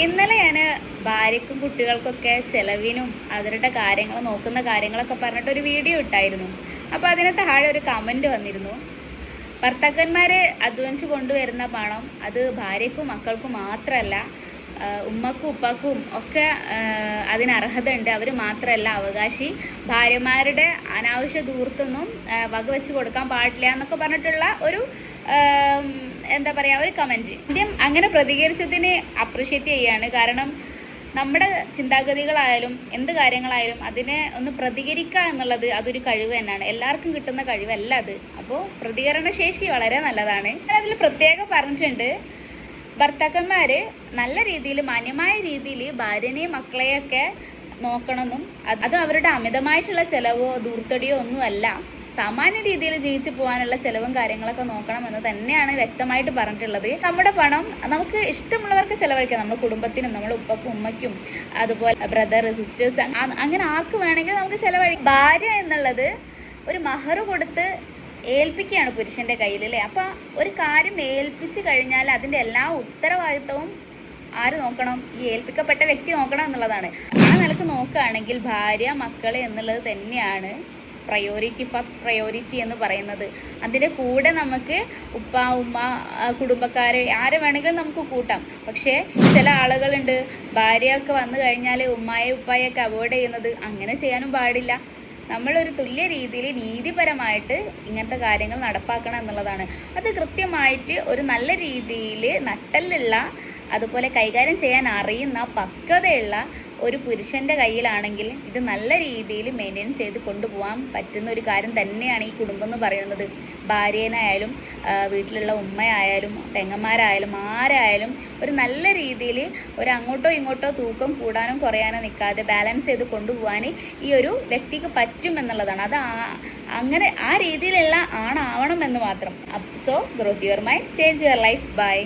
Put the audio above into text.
ഇന്നലെ ഞാൻ ഭാര്യക്കും കുട്ടികൾക്കൊക്കെ ചെലവിനും അവരുടെ കാര്യങ്ങൾ നോക്കുന്ന കാര്യങ്ങളൊക്കെ പറഞ്ഞിട്ട് ഒരു വീഡിയോ ഇട്ടായിരുന്നു. അപ്പോൾ അതിന് താഴെ ഒരു കമൻറ്റ് വന്നിരുന്നു. ഭർത്താക്കന്മാർ അധ്വാനിച്ച് കൊണ്ടുവരുന്ന പണം അത് ഭാര്യക്കും മക്കൾക്കും മാത്രമല്ല, ഉമ്മക്കും ഉപ്പാക്കും ഒക്കെ അതിന് അർഹത ഉണ്ട്. അവർ മാത്രമല്ല അവകാശി. ഭാര്യമാരുടെ അനാവശ്യ ദൂർത്തൊന്നും വകവെച്ച് കൊടുക്കാൻ പാടില്ല എന്നൊക്കെ പറഞ്ഞിട്ടുള്ള ഒരു എന്താ പറയുക, ഒരു കമൻറ്റ്. ആദ്യം അങ്ങനെ പ്രതികരിച്ചതിന് അപ്രിഷ്യേറ്റ് ചെയ്യാണ്. കാരണം നമ്മുടെ ചിന്താഗതികളായാലും എന്ത് കാര്യങ്ങളായാലും അതിനെ ഒന്ന് പ്രതികരിക്കുക എന്നുള്ളത് അതൊരു കഴിവ് തന്നെയാണ്. എല്ലാവർക്കും കിട്ടുന്ന കഴിവല്ല അത്. അപ്പോൾ പ്രതികരണശേഷി വളരെ നല്ലതാണ്. അതിൽ പ്രത്യേകം പറഞ്ഞിട്ടുണ്ട്, ഭർത്താക്കന്മാർ നല്ല രീതിയിൽ മാന്യമായ രീതിയിൽ ഭാര്യനെയും മക്കളെയൊക്കെ നോക്കണമെന്നും അത് അവരുടെ അമിതമായിട്ടുള്ള ചിലവോ ദൂർത്തടിയോ ഒന്നുമല്ല, സാമാന്യ രീതിയിൽ ജീവിച്ചു പോകാനുള്ള ചിലവും കാര്യങ്ങളൊക്കെ നോക്കണമെന്ന് തന്നെയാണ് വ്യക്തമായിട്ട് പറഞ്ഞിട്ടുള്ളത്. നമ്മുടെ പണം നമുക്ക് ഇഷ്ടമുള്ളവർക്ക് ചിലവഴിക്കാം. നമ്മുടെ കുടുംബത്തിനും നമ്മുടെ ഉപ്പക്കും ഉമ്മയ്ക്കും അതുപോലെ ബ്രദർ സിസ്റ്റേഴ്സ് അങ്ങനെ ആർക്ക് വേണമെങ്കിൽ നമുക്ക് ചിലവഴിക്കാം. ഭാര്യ എന്നുള്ളത് ഒരു മഹർ കൊടുത്ത് ഏൽപ്പിക്കുകയാണ് പുരുഷന്റെ കയ്യിൽ, അല്ലേ? അപ്പം ഒരു കാര്യം ഏൽപ്പിച്ചു കഴിഞ്ഞാൽ അതിൻ്റെ എല്ലാ ഉത്തരവാദിത്വവും ആര് നോക്കണം? ഈ ഏൽപ്പിക്കപ്പെട്ട വ്യക്തി നോക്കണം എന്നുള്ളതാണ്. ആ നിലക്ക് നോക്കുകയാണെങ്കിൽ ഭാര്യ മക്കള് എന്നുള്ളത് തന്നെയാണ് പ്രയോറിറ്റി, ഫസ്റ്റ് പ്രയോറിറ്റി എന്ന് പറയുന്നത്. അതിൻ്റെ കൂടെ നമുക്ക് ഉപ്പ ഉമ്മ കുടുംബക്കാർ ആരെ വേണമെങ്കിലും നമുക്ക് കൂട്ടാം. പക്ഷേ ചില ആളുകളുണ്ട്, ഭാര്യയൊക്കെ വന്നു കഴിഞ്ഞാൽ ഉമ്മായെ ഉപ്പായൊക്കെ അവോയ്ഡ് ചെയ്യുന്നത്. അങ്ങനെ ചെയ്യാനും പാടില്ല. നമ്മളൊരു തുല്യ രീതിയിൽ നീതിപരമായിട്ട് ഇങ്ങനത്തെ കാര്യങ്ങൾ നടപ്പാക്കണം എന്നുള്ളതാണ്. അത് കൃത്യമായിട്ട് ഒരു നല്ല രീതിയിൽ നട്ടലുള്ള അതുപോലെ കൈകാര്യം ചെയ്യാൻ അറിയുന്ന പക്വതയുള്ള ഒരു പുരുഷൻ്റെ കയ്യിലാണെങ്കിൽ ഇത് നല്ല രീതിയിൽ മെയിൻറ്റെയിൻ ചെയ്ത് കൊണ്ടുപോകാൻ പറ്റുന്ന ഒരു കാര്യം തന്നെയാണ് ഈ കുടുംബം എന്ന് പറയുന്നത്. ഭാര്യേനായാലും വീട്ടിലുള്ള ഉമ്മയായാലും പെങ്ങന്മാരായാലും ആരായാലും ഒരു നല്ല രീതിയിൽ ഒരു അങ്ങോട്ടോ ഇങ്ങോട്ടോ തൂക്കം കൂടാനോ കുറയാനോ നിൽക്കാതെ ബാലൻസ് ചെയ്ത് കൊണ്ടുപോകാൻ ഈ ഒരു വ്യക്തിക്ക് പറ്റും എന്നുള്ളതാണ്. അത് അങ്ങനെ ആ രീതിയിലുള്ള ആണാവണം എന്ന് മാത്രം. So growth your mind, change your life. By.